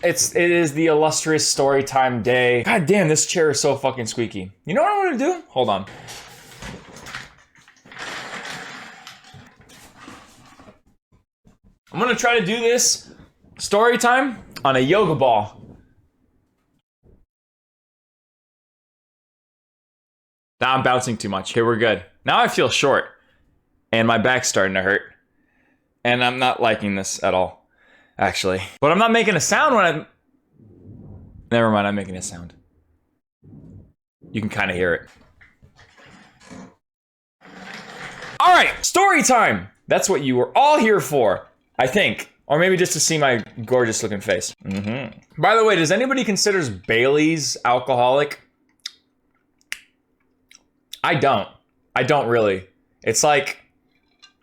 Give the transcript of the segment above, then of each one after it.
It is the illustrious story time day. God damn, this chair is so fucking squeaky. You know what I'm gonna do? Hold on. I'm gonna try to do this story time on a yoga ball. Now I'm bouncing too much. Okay, we're good. Now I feel short. And my back's starting to hurt. And I'm not liking this at all, actually. But I'm not making a sound when I'm... Never mind, I'm making a sound. You can kind of hear it. All right, story time. That's what you were all here for, I think. Or maybe just to see my gorgeous looking face. By the way, does anybody consider Bailey's alcoholic? I don't. I don't really. It's like...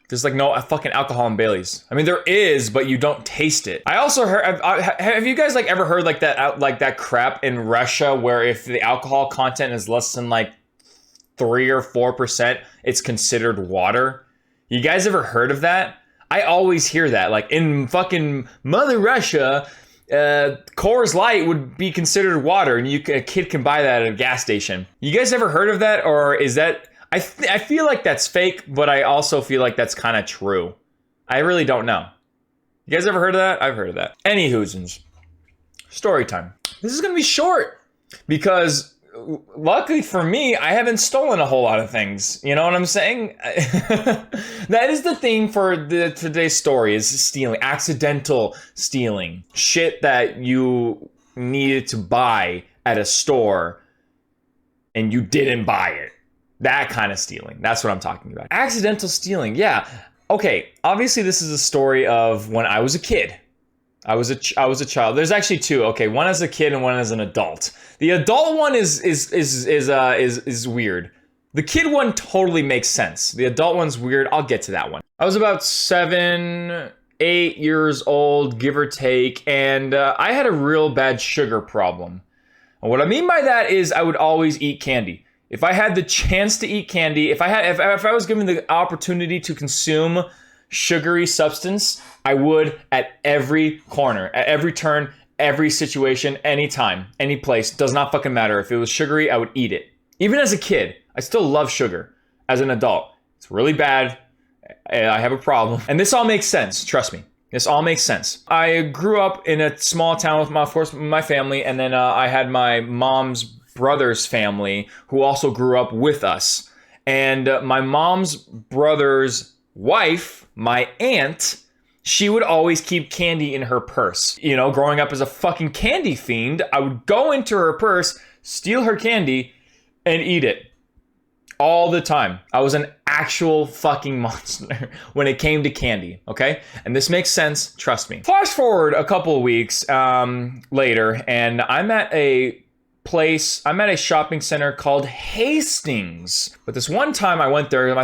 There's like no fucking alcohol in Bailey's. I mean, there is, but you don't taste it. I also heard, have you guys like ever heard like that crap in Russia where if the alcohol content is less than like 3 or 4%, it's considered water? You guys ever heard of that? I always hear that. Like in fucking Mother Russia, Coors Light would be considered water, and a kid can buy that at a gas station. You guys ever heard of that, or is that? I feel like that's fake, but I also feel like that's kind of true. I really don't know. You guys ever heard of that? I've heard of that. Anywhoozins. Story time. This is going to be short because luckily for me, I haven't stolen a whole lot of things. You know what I'm saying? That is the theme for today's story, is stealing. Accidental stealing. Shit that you needed to buy at a store and you didn't buy it. That kind of stealing. That's what I'm talking about. Accidental stealing. Yeah. Okay. Obviously, this is a story of when I was a kid. I was a child. There's actually two. Okay, one as a kid and one as an adult. The adult one is weird. The kid one totally makes sense. The adult one's weird. I'll get to that one. I was about 7, 8 years old, give or take, and I had a real bad sugar problem. And what I mean by that is I would always eat candy. If I had the chance to eat candy, if I was given the opportunity to consume sugary substance, I would at every corner, at every turn, every situation, anytime, any place. Does not fucking matter. If it was sugary, I would eat it. Even as a kid, I still love sugar. As an adult, it's really bad. I have a problem. And this all makes sense. Trust me. This all makes sense. I grew up in a small town with my family, and then I had my mom's brother's family who also grew up with us. And my mom's brother's wife, my aunt, she would always keep candy in her purse. You know, growing up as a fucking candy fiend, I would go into her purse, steal her candy, and eat it. All the time. I was an actual fucking monster when it came to candy, okay? And this makes sense, trust me. Flash forward a couple of weeks later, and I'm at a shopping center called Hastings. But this one time I went there, and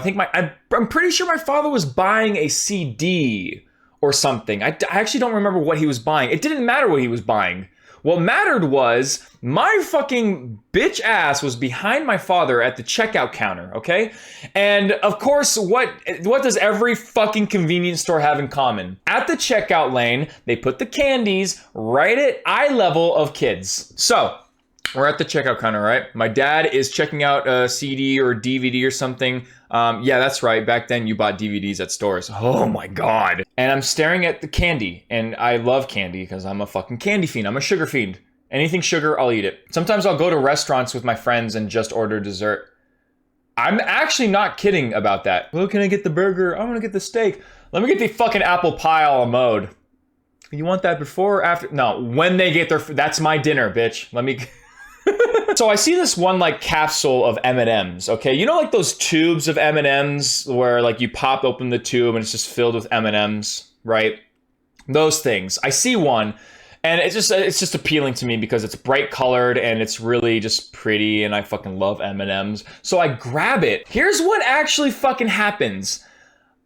I'm pretty sure my father was buying a CD or something. I actually don't remember what he was buying. It didn't matter what he was buying. What mattered was my fucking bitch ass was behind my father at the checkout counter, okay? And of course, what does every fucking convenience store have in common? At the checkout lane, they put the candies right at eye level of kids. So, we're at the checkout counter, right? My dad is checking out a CD or DVD or something. Yeah, that's right. Back then, you bought DVDs at stores. Oh my God. And I'm staring at the candy. And I love candy because I'm a fucking candy fiend. I'm a sugar fiend. Anything sugar, I'll eat it. Sometimes I'll go to restaurants with my friends and just order dessert. I'm actually not kidding about that. Well, can I get the burger? I want to get the steak. Let me get the fucking apple pie a la mode. You want that before or after? No, when they get their... That's my dinner, bitch. Let me... So I see this one like capsule of M&Ms, okay? You know like those tubes of M&Ms where like you pop open the tube and it's just filled with M&Ms, right? Those things. I see one and it's just appealing to me because it's bright colored and it's really just pretty and I fucking love M&Ms. So I grab it. Here's what actually fucking happens.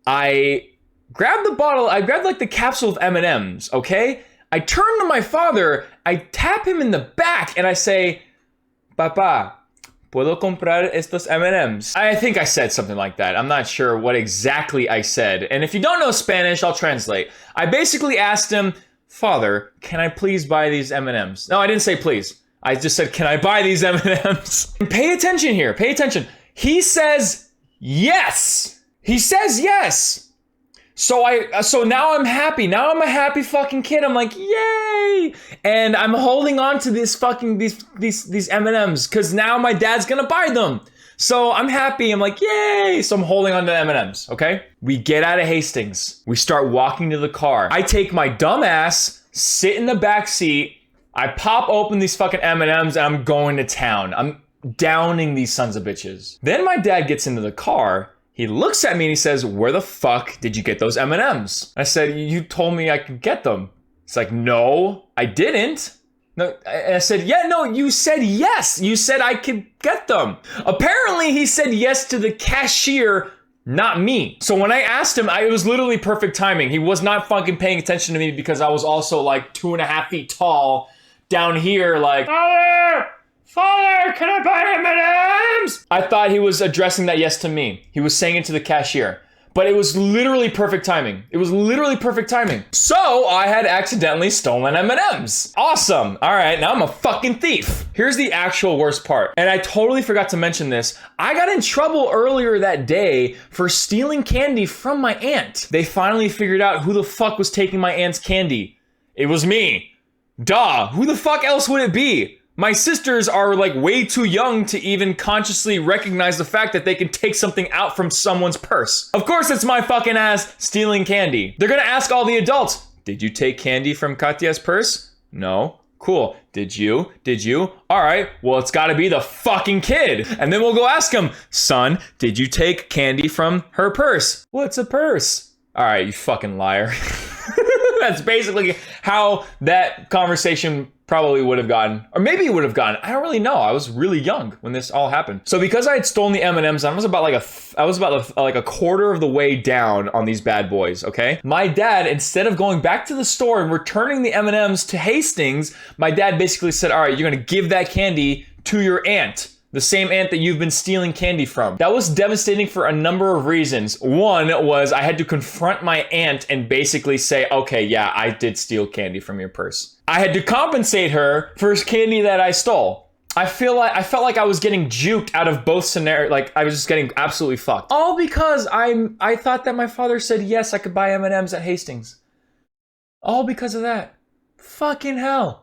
I grab the bottle, I grab like the capsule of M&Ms, okay? I turn to my father, I tap him in the back and I say, Papa, ¿puedo comprar estos M&Ms? I think I said something like that. I'm not sure what exactly I said. And if you don't know Spanish, I'll translate. I basically asked him Father, can I please buy these M&Ms? No, I didn't say please. I just said, can I buy these M&Ms? Pay attention here. Pay attention. He says yes. He says yes. So now I'm happy. Now I'm a happy fucking kid. I'm like, yay! And I'm holding on to these M&Ms because now my dad's gonna buy them. So I'm happy. I'm like, yay! So I'm holding on to M&Ms. Okay. We get out of Hastings. We start walking to the car. I take my dumb ass, sit in the back seat. I pop open these fucking M&Ms and I'm going to town. I'm downing these sons of bitches. Then my dad gets into the car. He looks at me and he says, where the fuck did you get those M&Ms? I said, you told me I could get them. It's like, no, I didn't. No, I said, yeah, no, you said yes. You said I could get them. Apparently he said yes to the cashier, not me. So when I asked him, it was literally perfect timing. He was not fucking paying attention to me because I was also like 2.5 feet tall down here like, Father, can I buy M&Ms? I thought he was addressing that yes to me. He was saying it to the cashier. But it was literally perfect timing. It was literally perfect timing. So I had accidentally stolen M&Ms. Awesome. All right, now I'm a fucking thief. Here's the actual worst part. And I totally forgot to mention this. I got in trouble earlier that day for stealing candy from my aunt. They finally figured out who the fuck was taking my aunt's candy. It was me. Duh, who the fuck else would it be? My sisters are like way too young to even consciously recognize the fact that they can take something out from someone's purse. Of course it's my fucking ass stealing candy. They're gonna ask all the adults, did you take candy from Katya's purse? No. Cool. Did you? Did you? All right. Well, it's gotta be the fucking kid. And then we'll go ask him, son, did you take candy from her purse? What's a purse? All right, you fucking liar. That's basically how that conversation probably would have gone, or maybe it would have gone. I don't really know. I was really young when this all happened. So because I had stolen the M&Ms, I was about like a quarter of the way down on these bad boys. Okay, my dad, instead of going back to the store and returning the M&Ms to Hastings, my dad basically said, "All right, you're gonna give that candy to your aunt." The same aunt that you've been stealing candy from. That was devastating for a number of reasons. One was I had to confront my aunt and basically say, okay, yeah, I did steal candy from your purse. I had to compensate her for candy that I stole. I felt like I was getting juked out of both scenarios. Like I was just getting absolutely fucked. All because I thought that my father said yes, I could buy M&Ms at Hastings. All because of that. Fucking hell.